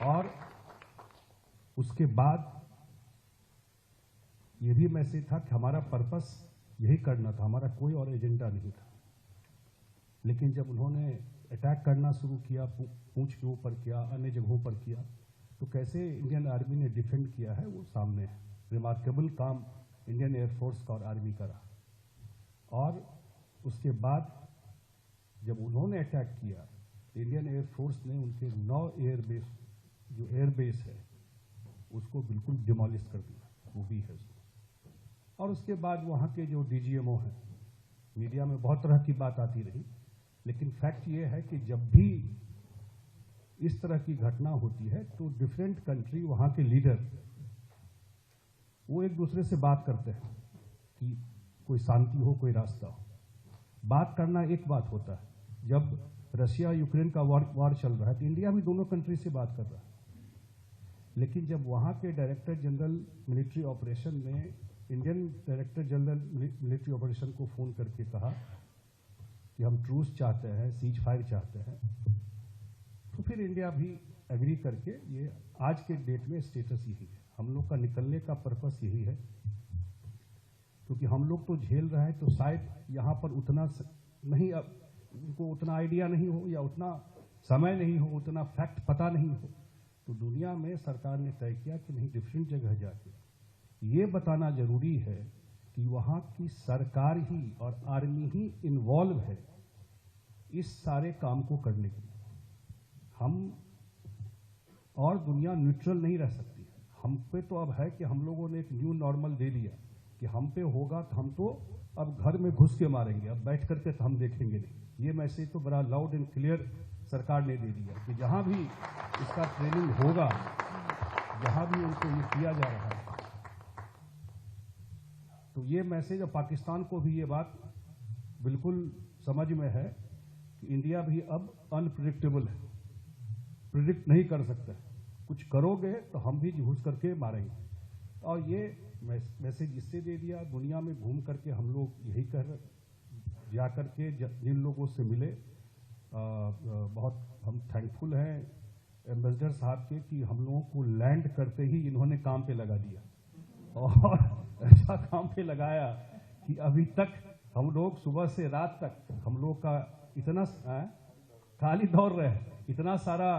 और उसके बाद ये भी मैसेज था कि हमारा पर्पस यही करना था, हमारा कोई और एजेंडा नहीं था। लेकिन जब उन्होंने अटैक करना शुरू किया, पूंछ के ऊपर किया, अन्य जगहों पर किया, तो कैसे इंडियन आर्मी ने डिफेंड किया है वो सामने है। रिमार्केबल काम इंडियन एयरफोर्स का और आर्मी का रहा। और उसके बाद जब उन्होंने अटैक किया, इंडियन एयरफोर्स ने उनके 9 एयरबेस जो एयरबेस है उसको बिल्कुल डिमोलिश कर दिया, वो भी है उसमें। और उसके बाद वहाँ के जो डीजीएमओ हैं, मीडिया में बहुत तरह की बात आती रही, लेकिन फैक्ट ये है कि जब भी इस तरह की घटना होती है तो डिफरेंट कंट्री, वहाँ के लीडर वो एक दूसरे से बात करते हैं कि कोई शांति हो, कोई रास्ता हो। बात करना एक बात होता है, जब रशिया यूक्रेन का वार चल रहा है तो इंडिया भी दोनों कंट्री से बात कर रहा है। लेकिन जब वहाँ के डायरेक्टर जनरल मिलिट्री ऑपरेशन ने Indian director general military operation को फ़ोन करके कहा कि हम ट्रूस चाहते हैं, सीज फायर चाहते हैं, तो फिर इंडिया भी एग्री करके, ये आज के डेट में स्टेटस यही है। हम लोग का निकलने का पर्पस यही है, क्योंकि हम लोग तो झेल रहे हैं, तो शायद यहाँ पर उतना नहीं, उनको उतना आइडिया नहीं हो या उतना समय नहीं हो, उतना फैक्ट पता नहीं हो, तो दुनिया में सरकार ने तय किया कि नहीं, डिफरेंट जगह जाके ये बताना जरूरी है कि वहाँ की सरकार ही और आर्मी ही इन्वॉल्व है इस सारे काम को करने के लिए। हम और दुनिया न्यूट्रल नहीं रह सकती है। हम पे तो अब है कि हम लोगों ने एक न्यू नॉर्मल दे लिया कि हम पे होगा तो हम तो अब घर में घुस के मारेंगे, अब बैठ करके तो हम देखेंगे नहीं। ये मैसेज तो बड़ा लाउड एंड क्लियर सरकार ने दे दिया कि जहां भी इसका ट्रेनिंग होगा, जहां भी उनको ये किया जा रहा है, तो ये मैसेज, और पाकिस्तान को भी ये बात बिल्कुल समझ में है कि इंडिया भी अब अनप्रिडिक्टेबल है, प्रिडिक्ट नहीं कर सकता। कुछ करोगे तो हम भी घुस करके मारेंगे। और ये मैसेज इससे दे दिया, दुनिया में घूम करके हम लोग यही कर जा करके जिन लोगों से मिले, बहुत हम थैंकफुल हैं एम्बेसडर साहब के कि हम लोगों को लैंड करते ही इन्होंने काम पे लगा दिया, और ऐसा काम पे लगाया कि अभी तक हम लोग सुबह से रात तक हम लोग का इतना खाली दौड़ रहे हैं, इतना सारा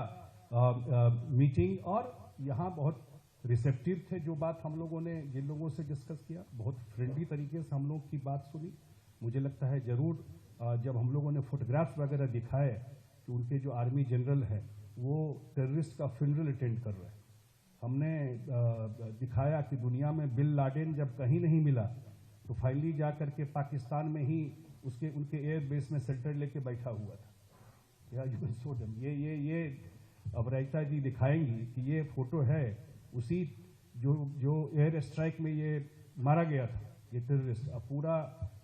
मीटिंग, और यहाँ बहुत रिसेप्टिव थे। जो बात हम लोगों ने जिन लोगों से डिस्कस किया, बहुत फ्रेंडली तरीके से हम लोग की बात सुनी। मुझे लगता है जरूर जब हम लोगों ने फोटोग्राफ्स वगैरह दिखाए कि उनके जो आर्मी जनरल हैं वो टेररिस्ट का फ्यूनरल अटेंड कर रहे हैं, हमने दिखाया कि दुनिया में बिन लादेन जब कहीं नहीं मिला तो फाइनली जा करके पाकिस्तान में ही उनके एयर बेस में सेंटर लेके बैठा हुआ था। या यू शो देम, ये अब रायता जी दिखाएंगी कि ये फोटो है उसी जो एयर स्ट्राइक में ये मारा गया था, ये टेररिस्ट। अब पूरा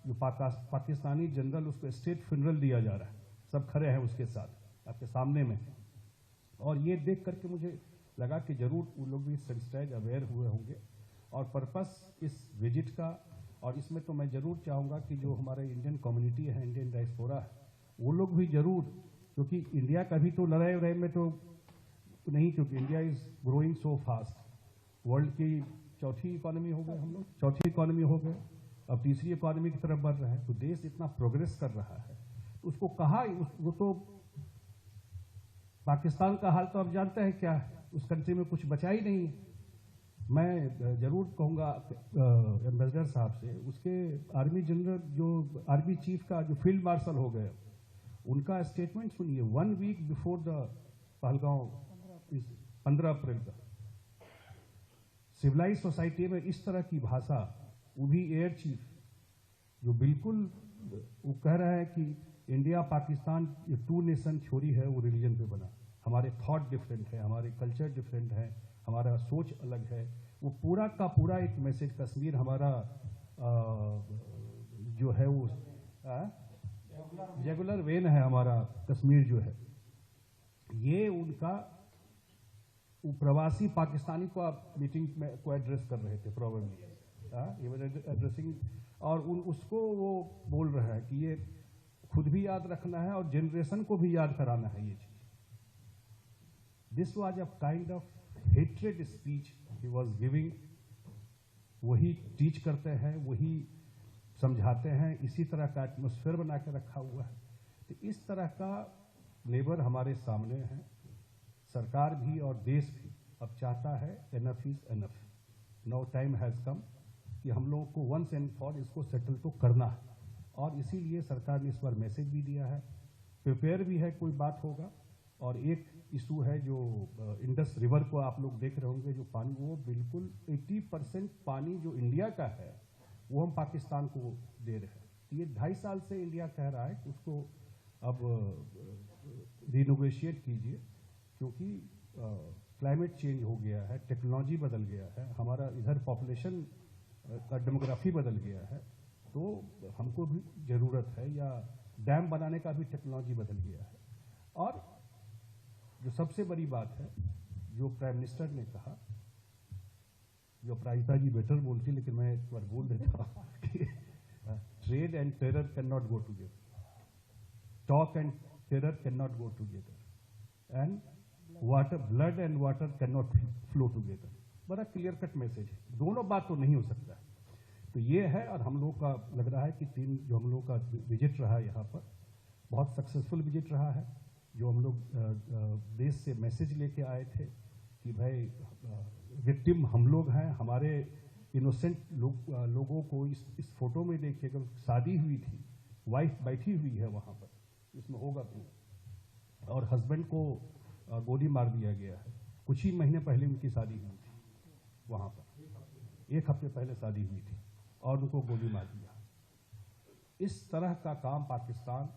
जो पाकिस्तानी जनरल, उसको स्टेट फ्यूनरल दिया जा रहा है, सब खड़े हैं उसके साथ आपके सामने में। और ये देख करके मुझे लगा कि जरूर वो लोग भी सेंसिटाइज अवेयर हुए होंगे। और पर्पस इस विजिट का, और इसमें तो मैं जरूर चाहूँगा कि जो हमारे इंडियन कम्युनिटी है, इंडियन डायस्पोरा है, वो लोग भी जरूर, क्योंकि इंडिया का भी तो लड़ाई वड़ाई में तो नहीं, क्योंकि India is growing so fast. World की चौथी इकोनॉमी हो गए हम लोग, चौथी इकोनॉमी हो गए, अब तीसरी इकोनॉमी की तरफ बढ़ रहा है। तो देश इतना प्रोग्रेस कर रहा है, उसको कहा, वो तो पाकिस्तान का हाल तो आप जानते हैं क्या है, उस कंट्री में कुछ बचा ही नहीं है। मैं जरूर कहूँगा एम्बेसडर साहब से, उसके आर्मी जनरल, जो आर्मी चीफ का जो फील्ड मार्शल हो गए, उनका स्टेटमेंट सुनिए। 1 वीक बिफोर द पहलगांव, 15 अप्रैल का, सिविलाइज सोसाइटी में इस तरह की भाषा, वो भी एयर चीफ, जो बिल्कुल वो कह रहा है कि इंडिया पाकिस्तान ये 2 नेशन थ्योरी है, वो रिलीजन पे बना। हमारे थॉट डिफरेंट है, हमारे कल्चर डिफरेंट है, हमारा सोच अलग है। वो पूरा का पूरा एक मैसेज, कश्मीर हमारा जो है वो रेगुलर वेन है, हमारा कश्मीर जो है, ये उनका प्रवासी पाकिस्तानी को आप मीटिंग में को एड्रेस कर रहे थे प्रोबेबली, ये एड्रेसिंग, और उसको वो बोल रहा है कि ये खुद भी याद रखना है और जनरेशन को भी याद कराना है ये चीज। This was a kind of hatred speech he was giving. वही टीच करते हैं, वही समझाते हैं, इसी तरह का एटमॉस्फेयर बना के रखा हुआ है। तो इस तरह का नेबर हमारे सामने है। सरकार भी और देश भी अब चाहता है enough is enough, now time has come कि हम लोगों को वंस एंड फॉर इसको सेटल तो करना है। और इसीलिए सरकार ने इस बार मैसेज भी दिया है, प्रिपेयर भी है, कोई बात होगा। और एक इशू है जो इंडस रिवर को आप लोग देख रहे होंगे, जो पानी वो बिल्कुल 80% पानी जो इंडिया का है वो हम पाकिस्तान को दे रहे हैं। ये 2.5 साल से इंडिया कह रहा है कि उसको अब रिनोवेशिएट कीजिए, क्योंकि क्लाइमेट चेंज हो गया है, टेक्नोलॉजी बदल गया है, हमारा इधर पॉपुलेशन का डेमोग्राफी बदल गया है, तो हमको भी ज़रूरत है, या डैम बनाने का भी टेक्नोलॉजी बदल गया है। और जो सबसे बड़ी बात है, जो प्राइम मिनिस्टर ने कहा, जो अपराजिता जी बेटर बोलती, लेकिन मैं एक बार बोल देता हूँ कि trade and terror can not go together, talk and terror can not go together, and water, blood and water can not flow together. बड़ा क्लियर कट मैसेज है, दोनों बात तो नहीं हो सकता है। तो ये है, और हम लोग का लग रहा है कि 3 जो हम लोग का विजिट रहा है यहाँ पर, बहुत सक्सेसफुल विजिट रहा है। जो हम लोग देश से मैसेज लेके आए थे कि भाई विक्टिम हम लोग हैं, हमारे इनोसेंट लोगों को इस फोटो में देखिए, अगर शादी हुई थी, वाइफ बैठी हुई है वहाँ पर, इसमें होगा तो, और हस्बैंड को गोली मार दिया गया है। कुछ ही महीने पहले उनकी शादी हुई थी वहाँ पर, 1 हफ्ते पहले शादी हुई थी और उनको गोली मार दिया। इस तरह का काम पाकिस्तान,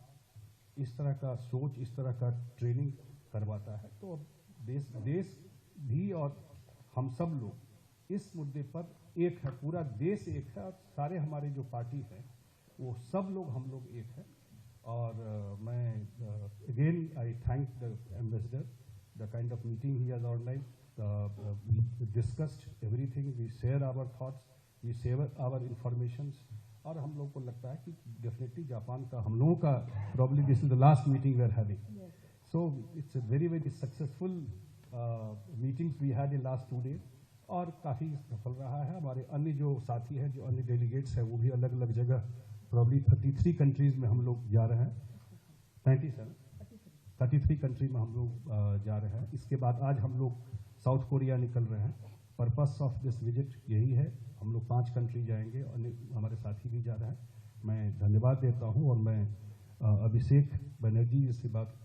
इस तरह का सोच, इस तरह का ट्रेनिंग करवाता है। तो अब देश भी और हम सब लोग इस मुद्दे पर एक है, पूरा देश एक है, और सारे हमारे जो पार्टी हैं वो सब लोग, हम लोग एक है। और मैं again I thank the ambassador, the kind of meeting he has organised, we discussed everything, we share our thoughts, we share our informations। और हम लोग को लगता है कि डेफिनेटली जापान का हम लोगों का probably this is the last meeting we are having, so it's a very very successful meetings we had in last 2 days, और काफ़ी सफल रहा है। हमारे अन्य जो साथी हैं, जो अन्य डेलीगेट्स हैं, वो भी अलग अलग जगह, प्रॉब्ली 33 कंट्रीज में हम लोग जा रहे हैं, 33 कंट्री में हम लोग जा रहे हैं। इसके बाद आज हम लोग साउथ कोरिया निकल रहे हैं। पर्पस ऑफ दिस विजिट यही है, हम लोग 5 कंट्री जाएंगे और हमारे साथी भी जा रहे हैं। मैं धन्यवाद देता हूं, और मैं अभिषेक बनर्जी जी से बात